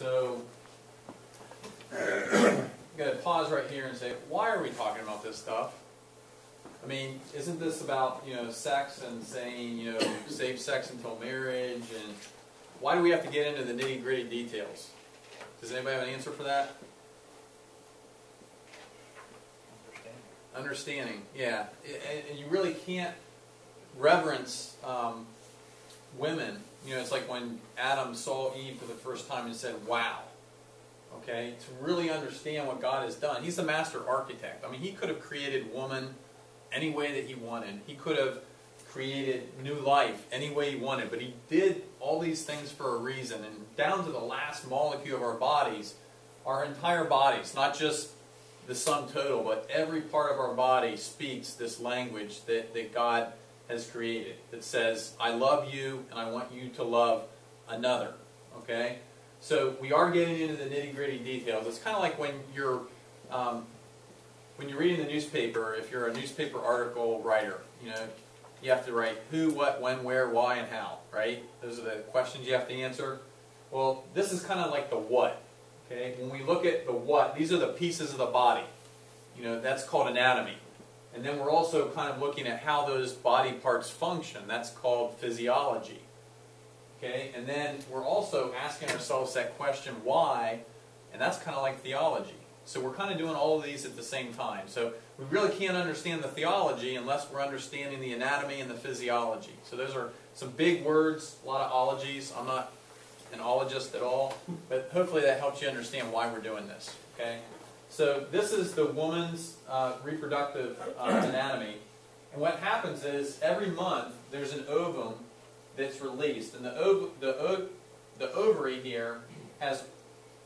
So, I'm going to pause right here and say, why are we talking about this stuff? I mean, isn't this about, sex and saying, save sex until marriage, and why do we have to get into the nitty-gritty details? Does anybody have an answer for that? Understanding, yeah. And you really can't reverence women. It's like when Adam saw Eve for the first time and said, wow. Okay? To really understand what God has done. He's the master architect. I mean, he could have created woman any way that he wanted. He could have created new life any way he wanted. But he did all these things for a reason. And down to the last molecule of our entire bodies, not just the sum total, but every part of our body speaks this language that God has created that says, I love you and I want you to love another. Okay? So we are getting into the nitty-gritty details. It's kind of like when you're reading the newspaper, if you're a newspaper article writer, you have to write who, what, when, where, why, and how, right? Those are the questions you have to answer. Well, this is kind of like the what. Okay? When we look at the what, these are the pieces of the body. That's called anatomy. And then we're also kind of looking at how those body parts function. That's called physiology. Okay? And then we're also asking ourselves that question, why? And that's kind of like theology. So we're kind of doing all of these at the same time. So we really can't understand the theology unless we're understanding the anatomy and the physiology. So those are some big words, a lot of ologies. I'm not an ologist at all, but hopefully that helps you understand why we're doing this. Okay? So this is the woman's reproductive anatomy. And what happens is every month there's an ovum that's released. And the ovary here has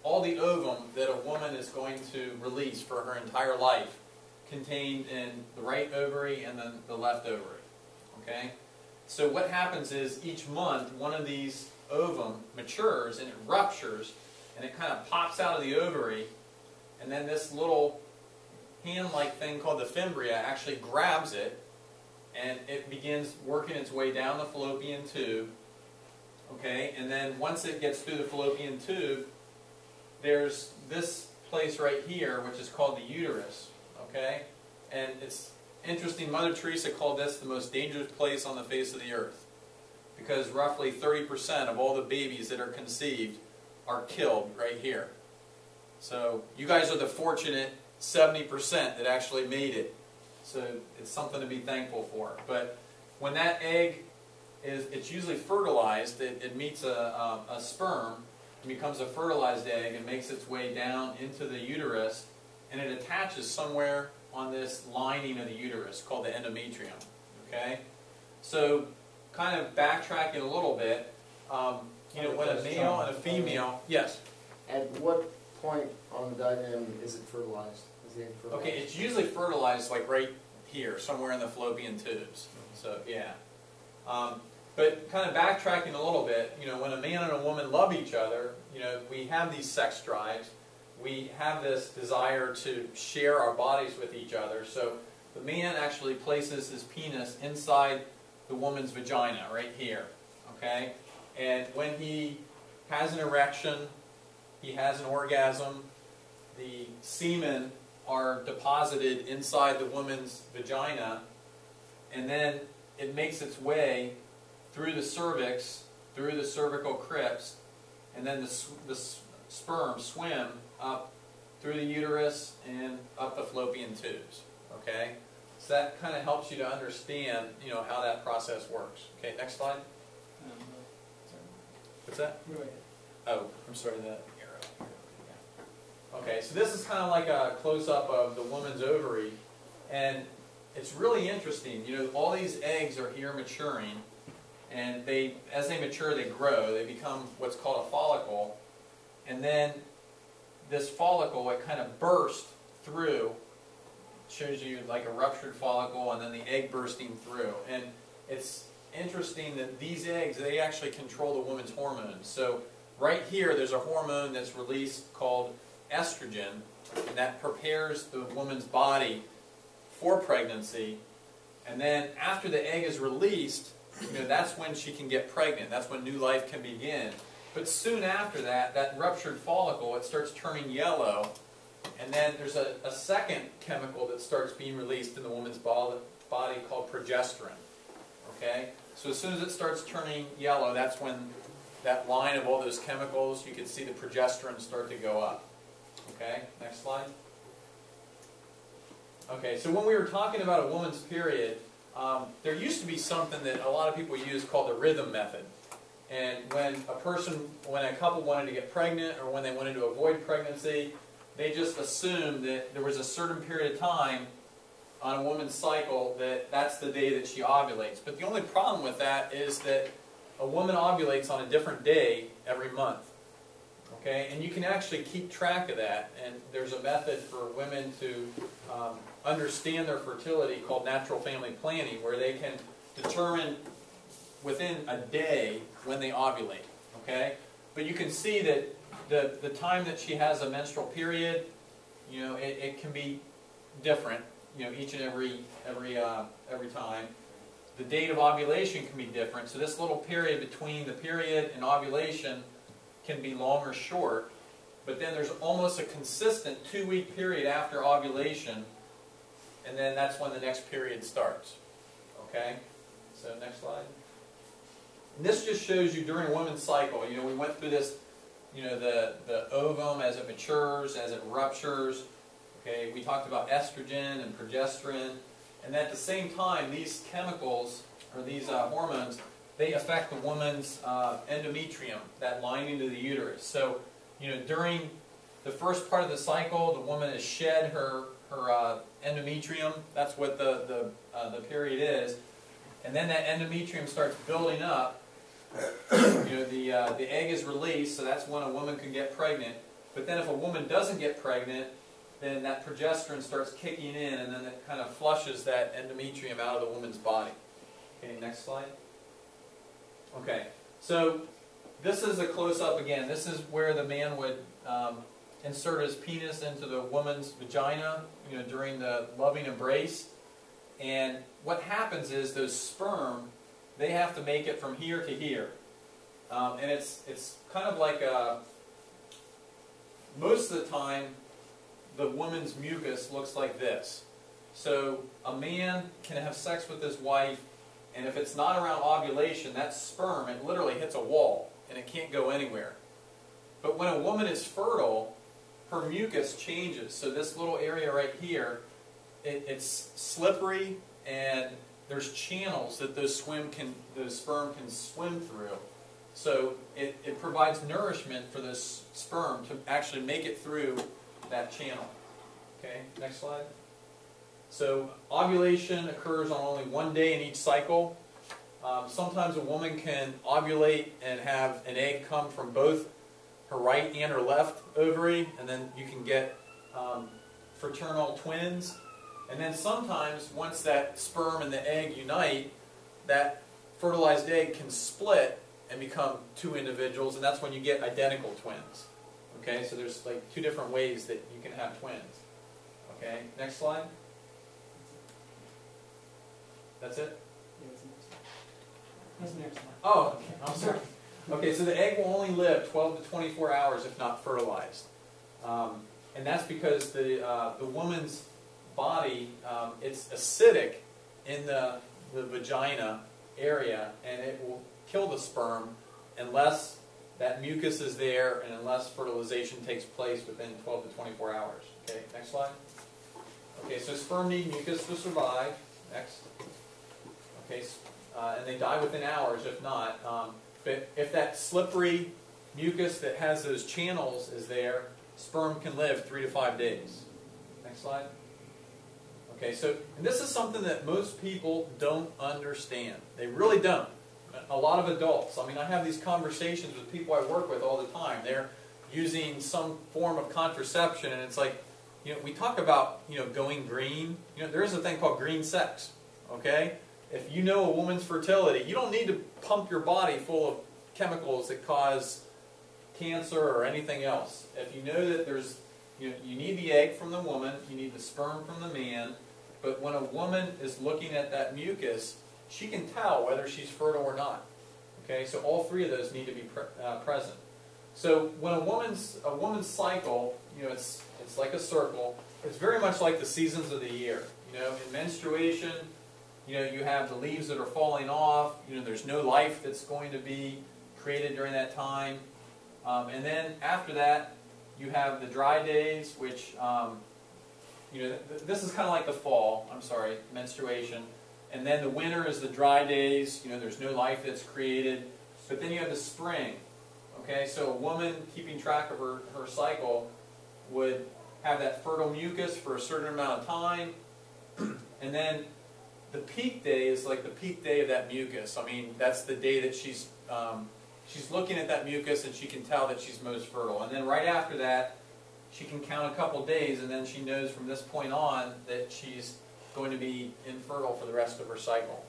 all the ovum that a woman is going to release for her entire life contained in the right ovary and then the left ovary. Okay? So what happens is each month one of these ovum matures and it ruptures and it kind of pops out of the ovary, and then this little hand-like thing called the fimbria actually grabs it and it begins working its way down the fallopian tube. Okay? And then once it gets through the fallopian tube, there's this place right here which is called the uterus. Okay? And it's interesting, Mother Teresa called this the most dangerous place on the face of the earth, because roughly 30% of all the babies that are conceived are killed right here. So you guys are the fortunate 70% that actually made it. So it's something to be thankful for. But when that egg it's usually fertilized, it meets a sperm and becomes a fertilized egg and makes its way down into the uterus, and it attaches somewhere on this lining of the uterus called the endometrium. Okay? So kind of backtracking a little bit, when a male and a female, yes? At what point on the diagram is it fertilized? Is the egg fertilized? Okay, it's usually fertilized like right here, somewhere in the fallopian tubes. So, yeah. But kind of backtracking a little bit, when a man and a woman love each other, we have these sex drives. We have this desire to share our bodies with each other. So the man actually places his penis inside the woman's vagina right here. Okay? And when he has an erection, he has an orgasm, the semen are deposited inside the woman's vagina, and then it makes its way through the cervix, through the cervical crypts, and then the sperm swim up through the uterus and up the fallopian tubes. Okay? So that kind of helps you to understand, how that process works. Okay, next slide. What's that? Oh, I'm sorry, the arrow. Okay, so this is kind of like a close-up of the woman's ovary, and it's really interesting. All these eggs are here maturing, and as they mature, they grow. They become what's called a follicle, and then this follicle, it kind of bursts through. Shows you like a ruptured follicle, and then the egg bursting through. And it's interesting that these eggs, they actually control the woman's hormones. So right here, there's a hormone that's released called estrogen, and that prepares the woman's body for pregnancy. And then after the egg is released, that's when she can get pregnant. That's when new life can begin. But soon after that, that ruptured follicle, it starts turning yellow, and then there's a second chemical that starts being released in the woman's body called progesterone. Okay? So as soon as it starts turning yellow, that's when that line of all those chemicals, you can see the progesterone start to go up. Okay? Next slide. Okay, so when we were talking about a woman's period, there used to be something that a lot of people use called the rhythm method. And when a couple wanted to get pregnant or when they wanted to avoid pregnancy, they just assumed that there was a certain period of time on a woman's cycle that's the day that she ovulates. But the only problem with that is that a woman ovulates on a different day every month. Okay? And you can actually keep track of that. And there's a method for women to understand their fertility called natural family planning, where they can determine within a day when they ovulate. Okay? But you can see that the time that she has a menstrual period, you know, it can be different, you know, each and every time. The date of ovulation can be different. So this little period between the period and ovulation can be long or short. But then there's almost a consistent 2-week period after ovulation, and then that's when the next period starts. Okay? So next slide. And this just shows you during a woman's cycle. You know, we went through this, you know, the ovum as it matures, as it ruptures. Okay, we talked about estrogen and progesterone. And at the same time, these chemicals, or these hormones, they affect the woman's endometrium, that lining of the uterus. So, you know, during the first part of the cycle, the woman has shed her endometrium. That's what the period is. And then that endometrium starts building up. You know, the egg is released, so that's when a woman can get pregnant. But then if a woman doesn't get pregnant, then that progesterone starts kicking in, and then it kind of flushes that endometrium out of the woman's body. Okay, next slide. Okay, so this is a close-up again. This is where the man would insert his penis into the woman's vagina, you know, during the loving embrace. And what happens is those sperm, they have to make it from here to here. And it's kind of like most of the time, the woman's mucus looks like this. So a man can have sex with his wife, and if it's not around ovulation, that sperm, it literally hits a wall, and it can't go anywhere. But when a woman is fertile, her mucus changes. So this little area right here, it's slippery, and there's channels that those sperm can swim through. So it provides nourishment for this sperm to actually make it through that channel. Okay, next slide. So ovulation occurs on only one day in each cycle. Sometimes a woman can ovulate and have an egg come from both her right and her left ovary, and then you can get fraternal twins. And then sometimes, once that sperm and the egg unite, that fertilized egg can split and become two individuals, and that's when you get identical twins. Okay, so there's like 2 different ways that you can have twins. Okay, next slide. That's it? What's next one? Oh, okay, I'm sorry. Okay, so the egg will only live 12 to 24 hours if not fertilized. And that's because the woman's body, it's acidic in the vagina area, and it will kill the sperm unless that mucus is there and unless fertilization takes place within 12 to 24 hours. Okay, next slide. Okay, so sperm need mucus to survive. Next. Okay, and they die within hours if not. But if that slippery mucus that has those channels is there, sperm can live 3 to 5 days. Next slide. Okay, so and this is something that most people don't understand. They really don't. A lot of adults. I mean, I have these conversations with people I work with all the time. They're using some form of contraception, and it's like, you know, we talk about, you know, going green. You know, there is a thing called green sex. Okay? If you know a woman's fertility, you don't need to pump your body full of chemicals that cause cancer or anything else. If you know that there's, you need the egg from the woman, you need the sperm from the man, but when a woman is looking at that mucus, she can tell whether she's fertile or not. Okay, so all 3 of those need to be present. So when a woman's cycle, you know, it's like a circle. It's very much like the seasons of the year. You know, in menstruation, you know, you have the leaves that are falling off. You know, there's no life that's going to be created during that time. And then after that, you have the dry days, which, you know, this is kind of like the fall. I'm sorry, menstruation. And then the winter is the dry days. You know, there's no life that's created. But then you have the spring. Okay, so a woman keeping track of her cycle would have that fertile mucus for a certain amount of time. And then the peak day is like the peak day of that mucus. I mean, that's the day that she's looking at that mucus and she can tell that she's most fertile. And then right after that, she can count a couple days, and then she knows from this point on that she's going to be infertile for the rest of her cycle.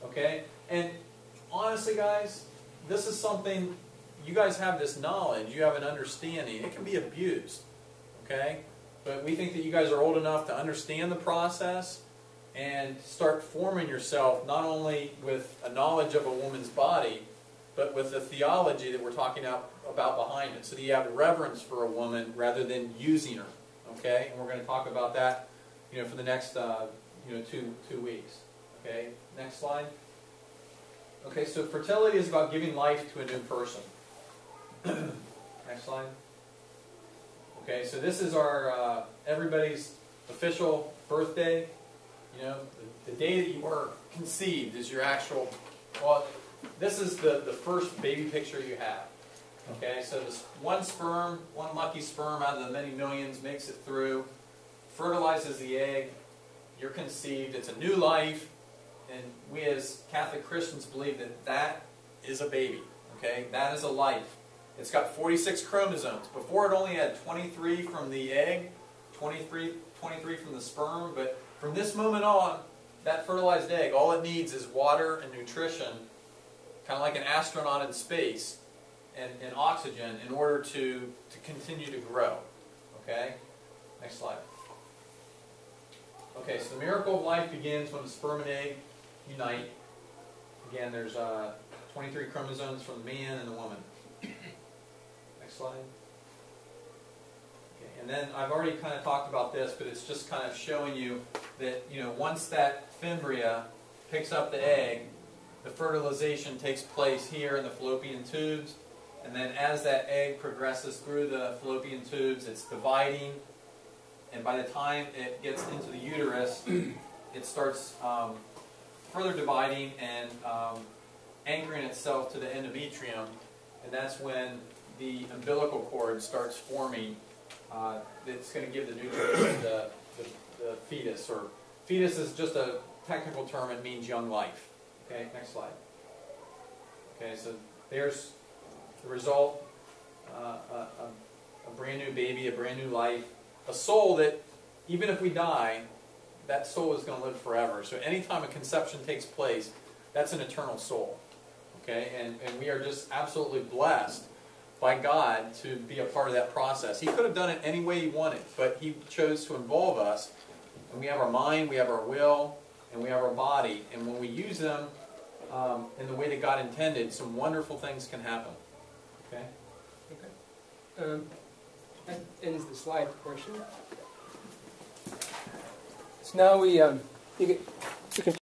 Okay? And honestly, guys, this is something, you guys have this knowledge, you have an understanding. It can be abused. Okay? But we think that you guys are old enough to understand the process and start forming yourself not only with a knowledge of a woman's body, but with the theology that we're talking about behind it, so that you have reverence for a woman rather than using her. Okay, and we're going to talk about that, you know, for the next you know, two weeks. Okay, next slide. Okay, so fertility is about giving life to a new person. Next slide. Okay, so this is our everybody's official birthday. You know, the day that you were conceived is your actual. Well, this is the first baby picture you have. Okay, so this one sperm, one lucky sperm out of the many millions makes it through, fertilizes the egg, you're conceived, it's a new life, and we as Catholic Christians believe that that is a baby. Okay, that is a life. It's got 46 chromosomes. Before it only had 23 from the egg, 23 from the sperm, but from this moment on, that fertilized egg, all it needs is water and nutrition, kind of like an astronaut in space, and oxygen in order to continue to grow. Okay? Next slide. Okay, so the miracle of life begins when the sperm and egg unite. Again, there's 23 chromosomes from the man and the woman. Next slide. Okay, and then I've already kind of talked about this, but it's just kind of showing you that, you know, once that fimbria picks up the egg, the fertilization takes place here in the fallopian tubes, and then as that egg progresses through the fallopian tubes, it's dividing, and by the time it gets into the uterus, it starts further dividing and anchoring itself to the endometrium, and that's when the umbilical cord starts forming. It's going to give the nutrients to the fetus, or fetus is just a technical term, it means young life. Okay, next slide. Okay, so there's the result, a brand new baby, a brand new life, a soul that, even if we die, that soul is going to live forever. So anytime a conception takes place, that's an eternal soul. Okay, and we are just absolutely blessed by God to be a part of that process. He could have done it any way He wanted, but He chose to involve us. And we have our mind, we have our will, and we have our body. And when we use them in the way that God intended, some wonderful things can happen. Okay? Okay. That ends the slide portion. So now you can